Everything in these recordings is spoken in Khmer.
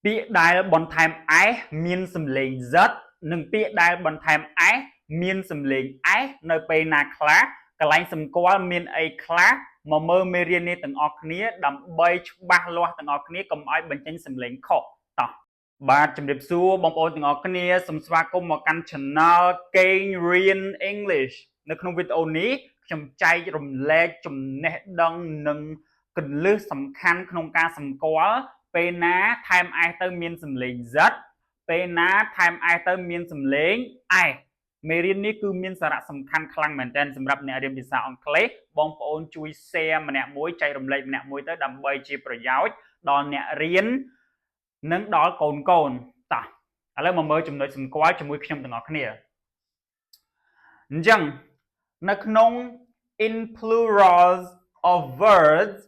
ពាក្យដែលបន្ថែម s មានសំឡេង z និងពាក្យដែលបន្ថែម s មានសំឡេង s នៅពេលណាខ្លះកន្លែងសម្គាល់មានអីខ្លះមកមើលមេរៀននេះទាំងអស់គ្នាដើម្បីច្បាស់លាស់ទាំងអស់គ្នាកុំឲ្យបញ្ចេញសំឡេងខុសតោះបាទជំរាបសួរបងប្អូនទាំងអស់គ្នាសូមស្វាគមន៍មកកាន់ Channel កេងរៀន English នៅក្នុងវីដេអូនេះខ្ញុំចែករំលែកចំណេះដឹងនិងគន្លឹះសំខាន់ក្នុងការសម្គាល់ពេលណាថែម s ទៅមានសំឡេង z ពេលណាថែម s ទៅមានសំឡេង s មេរៀននេះគឺមានសារៈសំខាន់ខ្លាំងមែនទែនសម្រាប់អ្នករៀនភាសាអង់គ្លេសបងប្អូនជួយ share ម្នាក់មួយចែករំលែកម្នាក់មួយទៅដើម្បីជាប្រយោជន៍ដល់អ្នករៀននិងដល់កូនកូនតោះឥឡូវមកមើលចំណុចសម្គាល់ជាមួយខ្ញុំទាំងអស់គ្នាអញ្ចឹងនៅក្នុង in plurals of words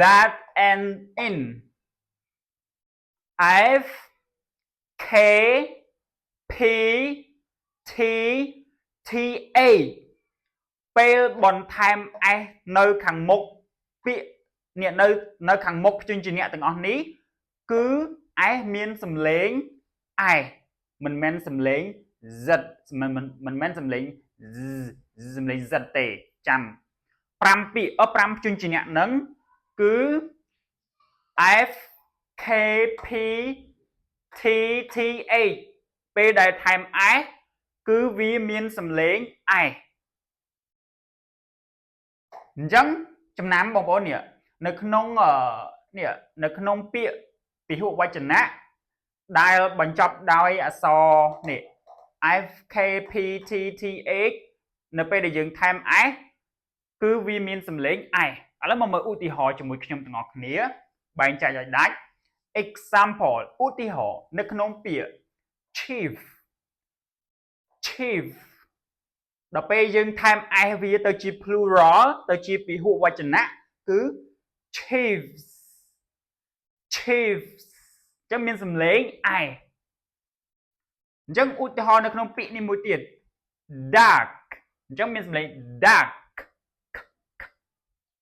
that end in f k p t t a ពេលបន្ថែម s នៅខាងមុខពាក្យនេះនៅខាងមុខព្យញ្ជនៈទាំងអស់នេះគឺ s មានសំឡេង s មិនមែនសំឡេង z មិនមែនសំឡេង z ទេចាំ5ពាក្យ5ព្យញ្ជនៈហ្នឹងគឺ f k p t t h ពេលដែលថែម s គឺវាមានសំឡេង s អញ្ចឹងចំណាំបងប្អូននេះនៅក្នុងពាក្យពហុវចនៈដែលបញ្ចប់ដោយអក្សរនេះ f k p t t h នៅពេលដែលយើងថែម s គឺវាមានសំឡេង s ឥឡូវមកមើលឧទាហរណ៍ជាមួយខ្ញុំទាំងអស់គ្នាបែងចែកឲ្យដាច់ example ឧទាហរណ៍នៅក្នុងពាក្យ chief ដល់ពេលយើងថែម s វាទៅជា plural ទៅជាពហុវចនៈគឺ chiefs ចឹងមានសំឡេង s អញ្ចឹងឧទាហរណ៍នៅក្នុងពាក្យនេះមួយទៀត dark អញ្ចឹងមានសំឡេង dark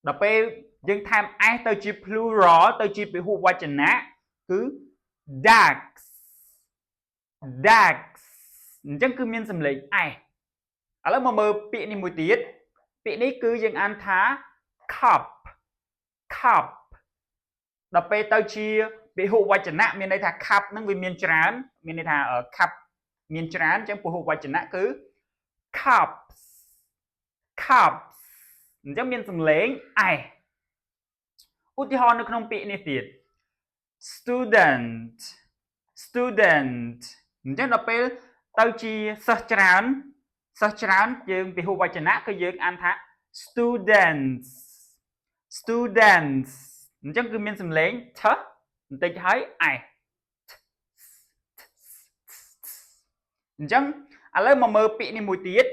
ដល់ពេលយើងថែម s ទៅជា plural ទៅជាពហុវចនៈគឺ darks អញ្ចឹងគឺមានសំឡេង s ឥឡូវមកមើលពាក្យនេះមួយទៀតពាក្យនេះគឺយើងអានថា cup ដល់ពេលទៅជាពហុវចនៈមានន័យថា cup ហ្នឹងវាមានច្រើនមានន័យថា cup មានច្រើនអញ្ចឹងពហុវចនៈគឺ cups អញ្ចឹងមានសំឡេង s ឧទាហរណ៍នៅក្នុងពាក្យនេះទៀត student អញ្ចឹងដល់ពេលទៅជាសិស្សច្រើនយើងពហុវចនៈគឺយើងអានថា students អញ្ចឹងគឺមានសំឡេង th បន្តិចហើយ s អញ្ចឹងឥឡូវមកមើលពាក្យនេះមួយទៀត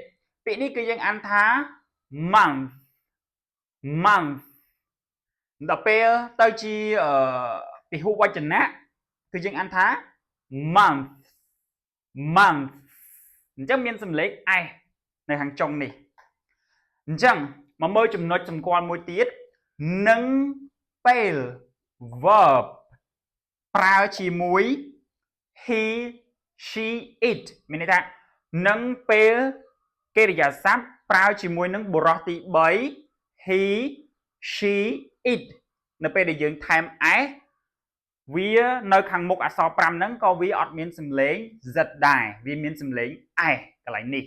ពាក្យនេះគឺយើងអានថា month ដល់ពេលទៅជាពហុវចនៈគឺយើងអានថា month អញ្ចឹងមានសំឡេង s នៅខាងចុងនេះអញ្ចឹងមកមើលចំណុចសម្គាល់មួយទៀតនឹងពេល verb ប្រើជាមួយ he she it មានន័យថានឹងពេលកិរិយាសព្ទប្រើជាមួយនឹងបុរសទី3 he she it នៅពេលដែលយើងថែម s វានៅខាងមុខអក្សរ5ហ្នឹងក៏វាអត់មានសំឡេង z ដែរវាមានសំឡេង s កន្លែងនេះ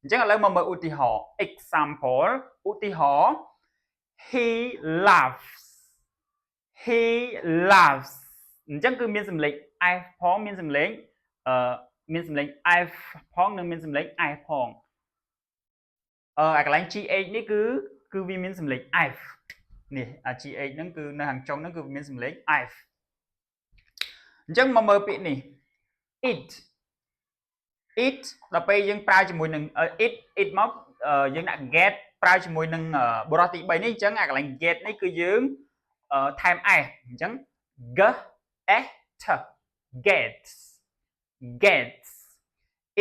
អញ្ចឹងឥឡូវមកមើលឧទាហរណ៍ example ឧទាហរណ៍ he laughs អញ្ចឹងគឺមានសំឡេង s ផងមានសំឡេងf ផងនិងមានសំឡេង s ផងកន្លែង gh នេះគឺវាមានសំឡេង f នេះgh ហ្នឹងគឺនៅខាងចុងហ្នឹងគឺមានសំឡេង f អញ្ចឹងមកមើលពាក្យនេះ it ដល់ពេលយើងប្រើជាមួយនឹង it មកយើងដាក់ get ប្រើជាមួយនឹងបុរសទី3នេះអញ្ចឹងអាកន្លែង get នេះគឺយើងថែម s អញ្ចឹង g s t gets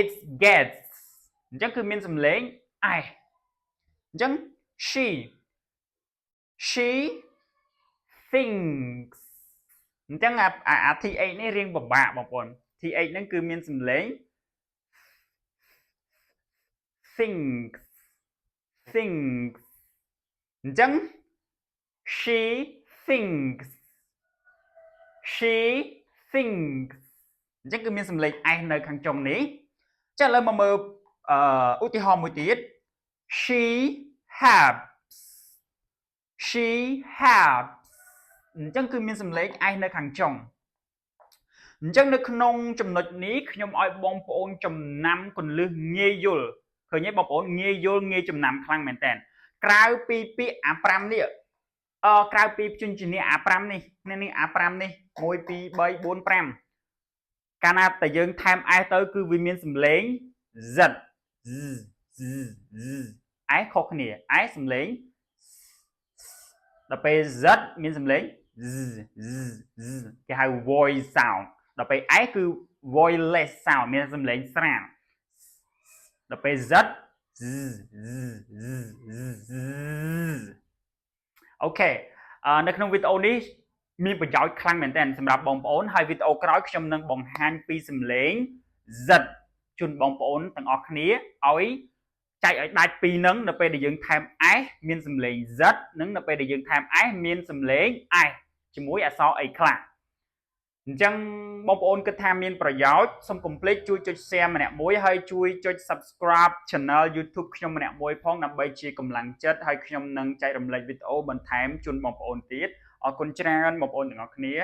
it gets អញ្ចឹងគឺមានសំឡេង s អញ្ចឹង she thinks chẳng TH នេះរៀងពិបាកបងប្អូន TH ហ្នឹងគឺមានសំឡេង thinks thinks អញ្ចឹង she thinks she thinks អញ្ចឹងគឺមានសំឡេង s នៅខាងចុងនេះចាឥឡូវមកមើលឧទាហរណ៍មួយទៀត she helps she helps អញ្ចឹងគឺមានសំឡេង s នៅខាងចុងអញ្ចឹងនៅក្នុងចំណុចនេះខ្ញុំឲ្យបងប្អូនចំណាំគន្លឹះងាយយល់ឃើញទេបងប្អូនងាយយល់ងាយចំណាំខ្លាំងមែនតើក្រៅពីពាក្យអា5នេះក្រៅពីព្យញ្ជនៈអា5នេះនេះអា5នេះ1 2 3 4 5កាលណាតែយើងថែម s ទៅគឺវាមានសំឡេង z s ខុសគ្នា s សំឡេងដល់ពេល z មានសំឡេង គេហៅ voice sound ដល់ពេល s គឺ voiceless sound មានសំឡេងស្រាលដល់ពេល z អូខេនៅក្នុងវីដេអូនេះមានប្រយោជន៍ខ្លាំងមែនទែនសម្រាប់បងប្អូនហើយវីដេអូក្រោយខ្ញុំនឹងបង្ហាញពីសំឡេង z ជូនបងប្អូនទាំងអស់គ្នាឲ្យចែកឲ្យដាច់ពីរនឹងនៅពេលដែលយើងថែម s មានសំឡេង z និងនៅពេលដែលយើងថែម s មានសំឡេង s ជាមួយអក្សរអីខ្លះអញ្ចឹងបងប្អូនគិតថាមានប្រយោជន៍សូមកុំភ្លេចជួយចុច share ម្នាក់មួយហើយជួយចុច subscribe channel YouTube ខ្ញុំម្នាក់មួយផងដើម្បីជាកម្លាំងចិត្តហើយខ្ញុំនឹងចែករំលែកវីដេអូបន្ថែមជូនបងប្អូនទៀតអរគុណច្រើនបងប្អូនទាំងអស់គ្នា